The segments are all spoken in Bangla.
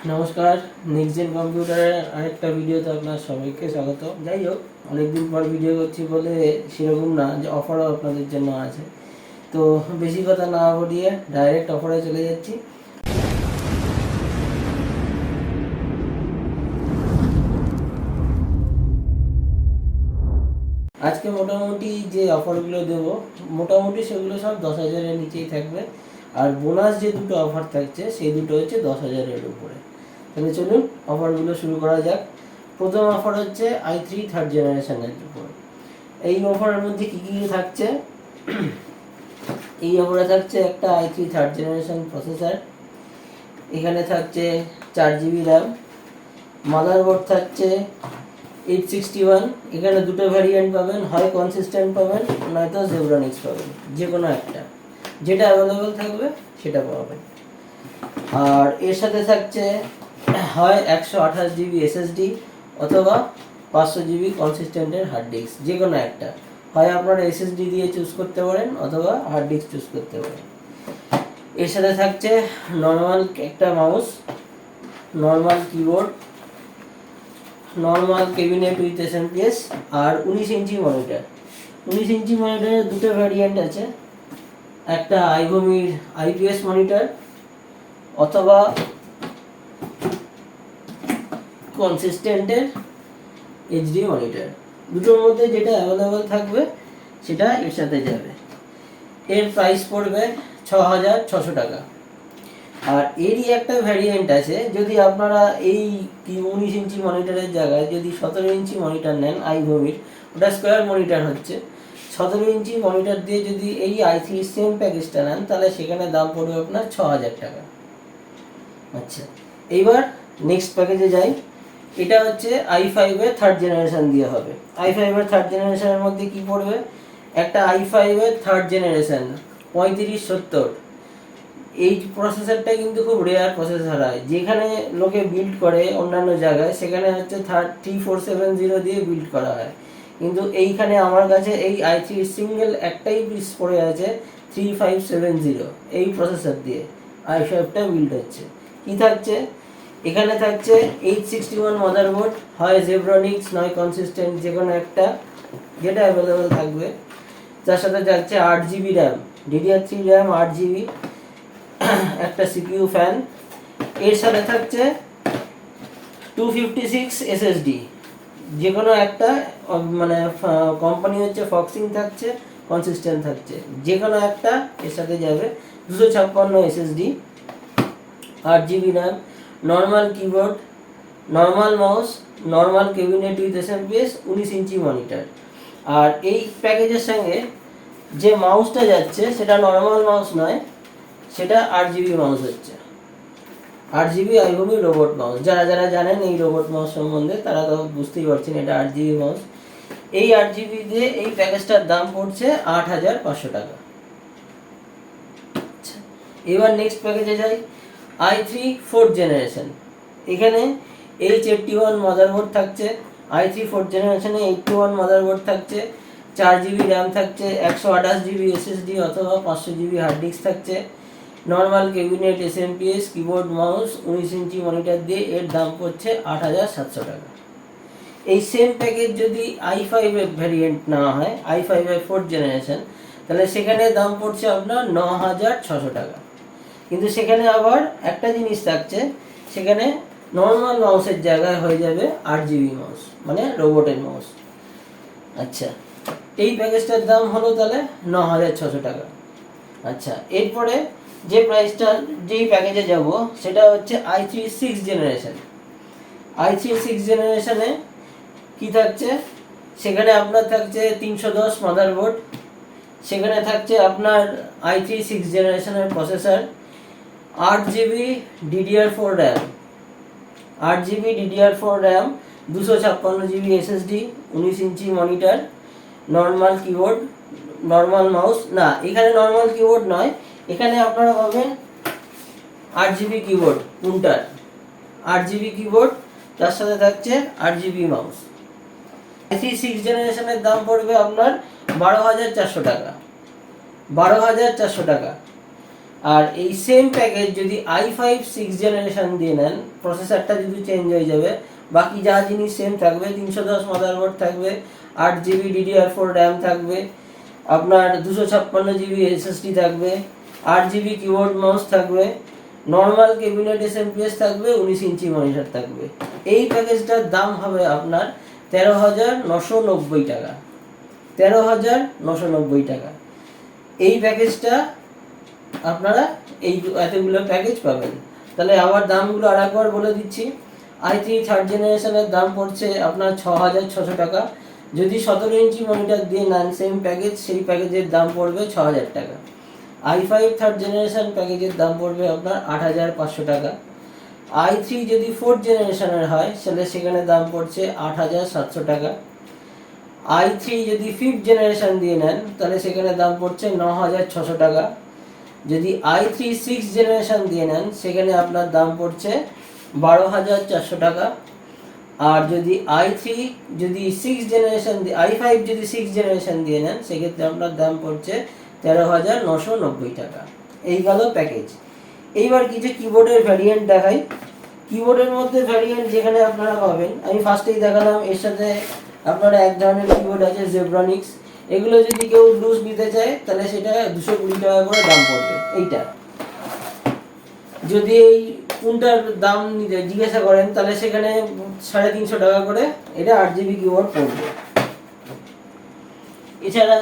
নমস্কার, নেক্সট জেন কম্পিউটারের আরেকটা ভিডিওতে আপনার সবাইকে স্বাগত। যাই হোক, অনেকদিন পর ভিডিও করছি বলে সেরকম না যে অফারও আপনাদের জন্য আছে। তো বেশি কথা না বলিয়ে ডাইরেক্ট অফারে চলে যাচ্ছি। আজকে মোটামুটি যে অফারগুলো দেবো, মোটামুটি সেগুলো সব 10,000-এর নিচেই থাকবে। আর বোনাস যে দুটো অফার থাকছে সেই দুটো হচ্ছে 10,000-এর উপরে। তাহলে চলুন অফারগুলো শুরু করা যাক। প্রথম অফার হচ্ছে i3 থার্ড জেনারেশনের উপর। এই অফারের মধ্যে কী কী থাকছে? এই অফারে থাকছে একটা i3 থার্ড জেনারেশন প্রসেসর, এখানে থাকছে 4GB র্যাম, মাদারবোর্ড থাকছে 861। এখানে দুটো ভ্যারিয়েন্ট পাবেন, হয় কনসিস্টেন্ট পাবেন নয়তো জেব্রনিক্স পাবেন, যে কোনো একটা, যেটা অ্যাভেলেবেল থাকবে সেটা পাবেন। আর এর সাথে থাকছে হয় 128GB SSD অথবা 500GB কনসিস্টেন্টের হার্ড ডিস্ক, যে কোনো একটা। হয় আপনারা SSD দিয়ে চুজ করতে পারেন অথবা হার্ড ডিস্ক চুজ করতে পারেন। এর সাথে থাকছে নর্মাল একটা mouse, normal keyboard, normal cabinet with SMPS আর 19 ইঞ্চি মনিটর। 19 ইঞ্চি মনিটরের দুটো ভ্যারিয়েন্ট আছে, একটা আইভোমির IPS মনিটর অথবা কনসিস্টেন্টের HD মনিটর। দুটোর মধ্যে যেটা অ্যাভেলেবেল থাকবে সেটা এর সাথে যাবে। এর প্রাইস পড়বে 6,600 টাকা। আর এরই একটা ভ্যারিয়েন্ট আছে, যদি আপনারা এই 19 ইঞ্চি মনিটরের জায়গায় যদি 17 ইঞ্চি মনিটর নেন আইভোমির, ওটা স্কোয়ার মনিটর হচ্ছে, 17 ইঞ্চি মনিটর দিয়ে যদি এই i3 সেম প্যাকেজটা নেন তাহলে সেখানে দাম পড়বে আপনার 6,000 টাকা। আচ্ছা, এইবার নেক্সট প্যাকেজে যাই। এটা হচ্ছে i5 এর থার্ড জেনারেশন দিয়ে হবে। i5 এর থার্ড জেনারেশনের মধ্যে কি পড়বে? একটা i5 এর থার্ড জেনারেশন 3570। এই প্রসেসরটা কিন্তু খুব রেয়ার প্রসেসর হয়, যেখানে লোকে বিল্ড করে অন্যান্য জায়গায় সেখানে হচ্ছে 3470 দিয়ে বিল্ড করা হয়, কিন্তু এইখানে আমার কাছে এই i3 সিঙ্গেল একটাই পিস পড়ে আছে 3570। এই প্রসেসর দিয়ে i5টা বিল্ড হচ্ছে। কি থাকছে? এখানে থাকছে 861 মাদারবোর্ড, হয় জেব্রনিক্স নয় কনসিস্টেন্ট, যে কোনো একটা, যেটা অ্যাভেলেবেল থাকবে। তার সাথে থাকছে 8GB RAM, DDR3 RAM 8GB, একটা CPU ফ্যান। এর সাথে থাকছে 256 SSD, যে কোনো একটা, মানে কোম্পানি হচ্ছে ফক্সিং থাকছে, কনসিস্টেন্ট থাকছে, যে কোনো একটা এর সাথে যাবে। 256 SSD, 8GB RAM, normal keyboard, normal mouse, normal cabinet with SMPS, 19 inch monitor. আর এই প্যাকেজের সঙ্গে যে মাউসটা যাচ্ছে সেটা নর্মাল মাউস নয়, সেটা 8GB মাউস হচ্ছে। 8GB আইভোমি robot mouse. যারা যারা জানেন এই রোবট মাউস সম্বন্ধে তারা তো বুঝতেই পারছেন এটা 8GB মাউস। এই 8GB দিয়ে এই প্যাকেজটার দাম পড়ছে 8,500 টাকা। এবার নেক্সট প্যাকেজে যাই। i3 ফোর্থ জেনারেশন, এখানে H81 মাদারবোর্ড থাকছে। i3 ফোর্থ জেনারেশনে 81 মাদারবোর্ড থাকছে, 4GB র্যাম থাকছে, 128GB SSD অথবা 500GB হার্ড ডিস্ক থাকছে, normal cabinet SMPS, keyboard mouse, 19 inch monitor দিয়ে এর দাম পড়ছে 8,700 টাকা। এই সেম প্যাকেজ যদি i5 এর ভ্যারিয়েন্ট না হয়, i5 এর ফোর্থ জেনারেশন, তাহলে সেখানে দাম পড়ছে আপনার 9,600 টাকা। কিন্তু সেখানে আবার একটা জিনিস থাকছে, সেখানে নর্মাল মাউসের জায়গায় হয়ে যাবে 8GB মাউস, মানে রোবটের মাউস। আচ্ছা, এই প্যাকেজটার দাম হলো তাহলে 9,600 টাকা। আচ্ছা, এরপরে যে প্রাইসটা, যেই প্যাকেজে যাব সেটা হচ্ছে i3 six generation. i3 six জেনারেশনে কি থাকছে? সেখানে আপনার থাকছে 310 মাদারবোর্ড, সেখানে থাকছে আপনার i3 সিক্স জেনারেশনের processor, 8GB DDR4 RAM, 8GB DDR4 RAM, 256GB SSD, 19 ইঞ্চি monitor, normal keyboard, normal mouse, না এখানে নর্মাল কিবোর্ড নয়, এখানে আপনারা পাবেন 8GB কিবোর্ড কোনটার, 8GB কিবোর্ড, তার সাথে থাকছে 8GB মাউস। i3 সিক্স জেনারেশনের দাম পড়বে আপনার 12,400 টাকা। 12,400 টাকা। আর এই সেম প্যাকেজ যদি i5 6 জেনারেশন দিয়ে নেন, প্রসেসরটা যদি চেঞ্জ হয়ে যাবে, বাকি যা জিনিস সেম থাকবে। 310 মাদারবোর্ড থাকবে, 8 GB DDR4 র্যাম থাকবে, আপনার 256 GB SSD থাকবে, 8 GB কিবোর্ড মাউস থাকবে, নর্মাল ক্যাবিনেট SMPS থাকবে, 19 ইঞ্চি মনিটর থাকবে। এই প্যাকেজটার দাম হবে আপনার 13,990 টাকা। 13,990 টাকা এই প্যাকেজটা আপনারা এই এতগুলো প্যাকেজ পাবেন। তাহলে আবার দামগুলো আরেকবার বলে দিচ্ছি। i3 থার্ড জেনারেশনের দাম পড়ছে আপনার 6,600 টাকা। যদি 17 ইঞ্চি মনিটর দিয়ে নেন সেম প্যাকেজ, সেই প্যাকেজের দাম পড়বে 6,000 টাকা। i5 থার্ড জেনারেশন প্যাকেজের দাম পড়বে আপনার 8,500 টাকা। i3 যদি ফোর্থ জেনারেশনের হয় তাহলে সেখানে দাম পড়ছে 8,700 টাকা। i3 যদি ফিফথ জেনারেশন দিয়ে নেন তাহলে সেখানে দাম পড়ছে 9,600 টাকা। যদি i3 সিক্স জেনারেশন দিয়ে নেন সেখানে আপনার দাম পড়ছে 12,400 টাকা। আর যদি i3 যদি সিক্স জেনারেশন i5 যদি সিক্স জেনারেশন দিয়ে নেন সেক্ষেত্রে আপনার দাম পড়ছে 13,990 টাকা। এই গেল প্যাকেজ। এইবার কিছু কিবোর্ডের ভ্যারিয়েন্ট দেখাই। কিবোর্ডের মধ্যে ভ্যারিয়েন্ট যেখানে আপনারা পাবেন, আমি ফার্স্টেই দেখালাম, এর সাথে আপনারা এক ধরনের কিবোর্ড আছে জেব্রনিক্স। এগুলো যদি কেউ লুজ নিতে চায় তাহলে সেটা 220 টাকা করে দাম পড়বে। এইটা যদি এই কোনটার দাম জিজ্ঞাসা করেন তাহলে সেখানে 350 টাকা করে এটা 8 GB কিবোর্ড পড়বে। এছাড়া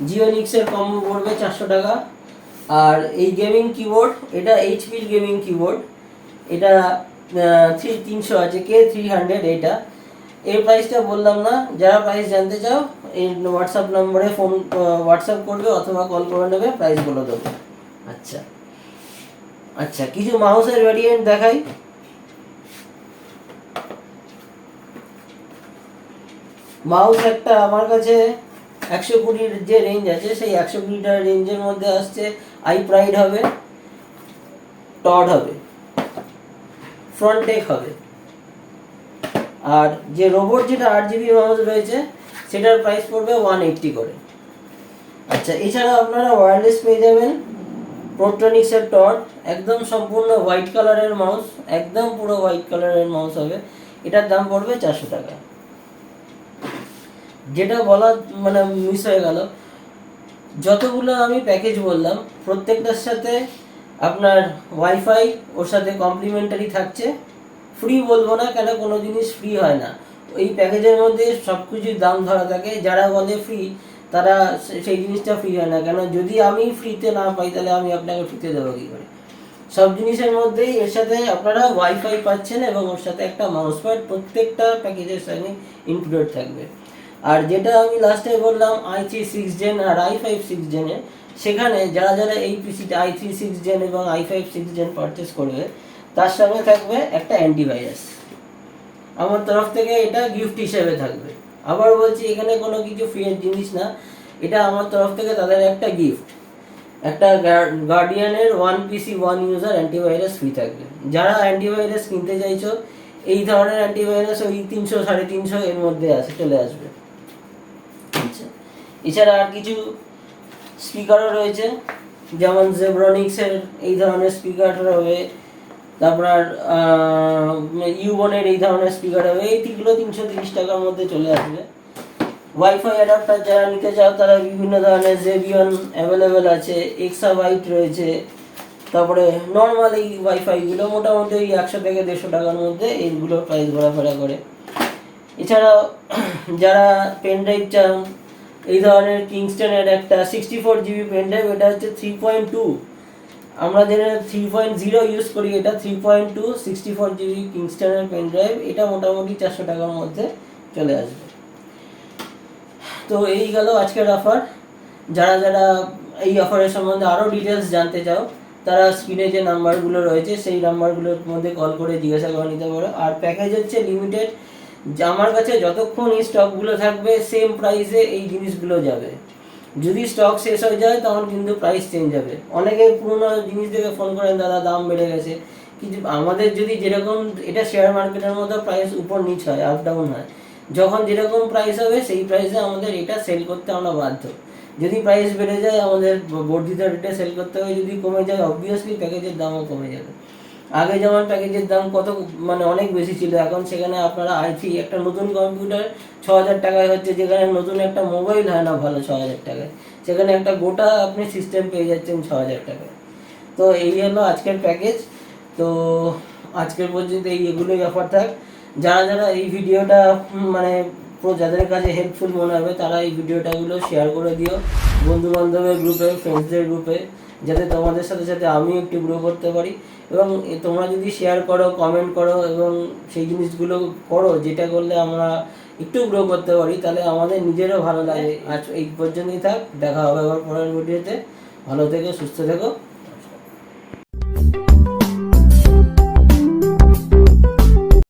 জিওনিক্সের কম্বো পড়বে 400 টাকা। আর এই গেমিং কিবোর্ড, এটা এইচপির গেমিং কিবোর্ড, এটা 300 আছে, K300 এটা। এর প্রাইসটা বললাম না, যারা প্রাইস জানতে চাও এই হোয়াটসঅ্যাপ নম্বরে হোয়াটসঅ্যাপ করবে অথবা কল করে নেবে, প্রাইস বলে দেবো। আচ্ছা আচ্ছা, কিছু মাউসের ভ্যারিয়েন্ট দেখাই। মাউস একটা আমার কাছে 120 যে রেঞ্জ আছে সেই 120 টাকা রেঞ্জের মধ্যে আসছে। iPride হবে, টড হবে, ফ্রন্টেক হবে। আর যে রোবট যেটা 8 GB মাউস রয়েছে সেটার প্রাইস পড়বে 180 করে। আচ্ছা, এছাড়া আপনারা ওয়্যারলেস পেয়ে যাবেন প্রোট্রনিক্সের টড, একদম সম্পূর্ণ হোয়াইট কালারের মাউস, একদম পুরো হোয়াইট কালারের মাউস হবে। এটার দাম পড়বে 400 টাকা। যেটা বলা মানে মিস হয়ে গেল, যতগুলো আমি প্যাকেজ বললাম প্রত্যেকটার সাথে আপনার ওয়াইফাই ওর সাথে কমপ্লিমেন্টারি থাকছে। ফ্রি বলবো না, কেন কোনো জিনিস ফ্রি হয় না। এই প্যাকেজের মধ্যে সব কিছুর দাম ধরা থাকে। যারা বলে ফ্রি তারা সেই জিনিসটা ফ্রি হয় না, কেন যদি আমি ফ্রিতে না পাই তাহলে আমি আপনাকে ফ্রিতে দেবো কী করে। সব জিনিসের মধ্যেই এর সাথে আপনারা ওয়াইফাই পাচ্ছেন এবং ওর সাথে একটা মাউস প্যাড প্রত্যেকটা প্যাকেজের সঙ্গে ইনক্লুডেড থাকবে। আর যেটা আমি লাস্টে বললাম i3 6 জেন আর i5 6 জেনে, সেখানে যারা যারা এই পিসিটা i3 6 জেন এবং i5 6 জেন পারচেস করবে তার সঙ্গে থাকবে একটা অ্যান্টিভাইরাস। আমার তরফ থেকে এটা গিফট হিসেবে থাকবে। আবার বলছি, এখানে কোনো কিছু ফ্রির জিনিস না, এটা আমার তরফ থেকে তাদের একটা গিফট। একটা গার্ডিয়ানের 1 PC 1 ইউজার অ্যান্টিভাইরাস ফ্রি থাকবে। যারা অ্যান্টিভাইরাস কিনতে চাইছো, এই ধরনের অ্যান্টিভাইরাস ওই 300 350 এর মধ্যে চলে আসবে। আচ্ছা, এছাড়া আর কিছু স্পিকারও রয়েছে, যেমন জেব্রনিক্সের এই ধরনের স্পিকার হবে, তারপর ইউবনের এই ধরনের স্পিকার হবে। এইগুলো 330 টাকার মধ্যে চলে আসবে। ওয়াইফাই অ্যাডাপ্টার যারা নিতে চাও তারা বিভিন্ন ধরনের জেবিয়ন অ্যাভেলেবেল আছে, এক্সাবাইট রয়েছে। তারপরে নর্মাল এই ওয়াইফাইগুলো মোটামুটি ওই 100 থেকে 150 টাকার মধ্যে এইগুলোর প্রাইস ঘোরাফেরা করে। এছাড়াও যারা পেন ড্রাইভ চান, এই ধরনের কিংস্টনের একটা 64 GB পেন ড্রাইভ, এটা হচ্ছে 3.2, আমরা যেটা 3.0 ইউজ করি, এটা 3.2 64 GB কিংস্টনের পেন ড্রাইভ, এটা মোটামুটি 400 টাকার মধ্যে চলে আসবে। তো এই গেল আজকের অফার। যারা যারা এই অফারের সম্বন্ধে আরও ডিটেলস জানতে চাও তারা স্ক্রিনে যে নাম্বারগুলো রয়েছে সেই নাম্বারগুলোর মধ্যে কল করে জিজ্ঞাসা করে নিতে পারো। আর প্যাকেজ হচ্ছে লিমিটেড, আমার কাছে যতক্ষণ এই স্টকগুলো থাকবে সেম প্রাইসে এই জিনিসগুলো যাবে। যদি স্টক শেষ হয়ে যায় তখন কিন্তু প্রাইস চেঞ্জ হবে। অনেকে পুরোনো জিনিস দেখে ফোন করেন, দাদা দাম বেড়ে গেছে। কিন্তু আমাদের যদি যেরকম, এটা শেয়ার মার্কেটের মতো প্রাইস উপর নিচ হয়, আপ ডাউন হয়, যখন যেরকম প্রাইস হবে সেই প্রাইসে আমাদের এটা সেল করতে আমরা বাধ্য। যদি প্রাইস বেড়ে যায় আমাদের বর্ধিত রেটে সেল করতে হবে, যদি কমে যায় অবভিয়াসলি প্যাকেজের দামও কমে যাবে। আগে যেমন প্যাকেজের দাম কত মানে অনেক বেশি ছিল, এখন সেখানে আপনারা i3 একটা নতুন কম্পিউটার 6,000 টাকায় হচ্ছে, যেখানে নতুন একটা মোবাইল হয় না ভালো 6,000 টাকায়, সেখানে একটা গোটা আপনি সিস্টেম পেয়ে যাচ্ছেন 6,000 টাকায়। তো এই হলো আজকের প্যাকেজ। তো আজকের পর্যন্ত এগুলোই অফার থাক। যারা যারা এই ভিডিওটা মানে যাদের কাছে হেল্পফুল মনে হবে তারা এই ভিডিওটাগুলো শেয়ার করে দিও বন্ধু বান্ধবের গ্রুপে, ফ্রেন্ডসদের গ্রুপে, যাতে তোমাদের সাথে সাথে আমিও একটু গ্রো করতে পারি। এবং তোমরা যদি শেয়ার করো, কমেন্ট করো এবং সেই জিনিসগুলো করো যেটা করলে আমরা একটু গ্রো করতে পারি, তাহলে আমাদের নিজেরও ভালো লাগে। আজ এই পর্যন্তই থাক, দেখা হবে আবার পরের ভিডিওতে। ভালো থেকো, সুস্থ থেকো।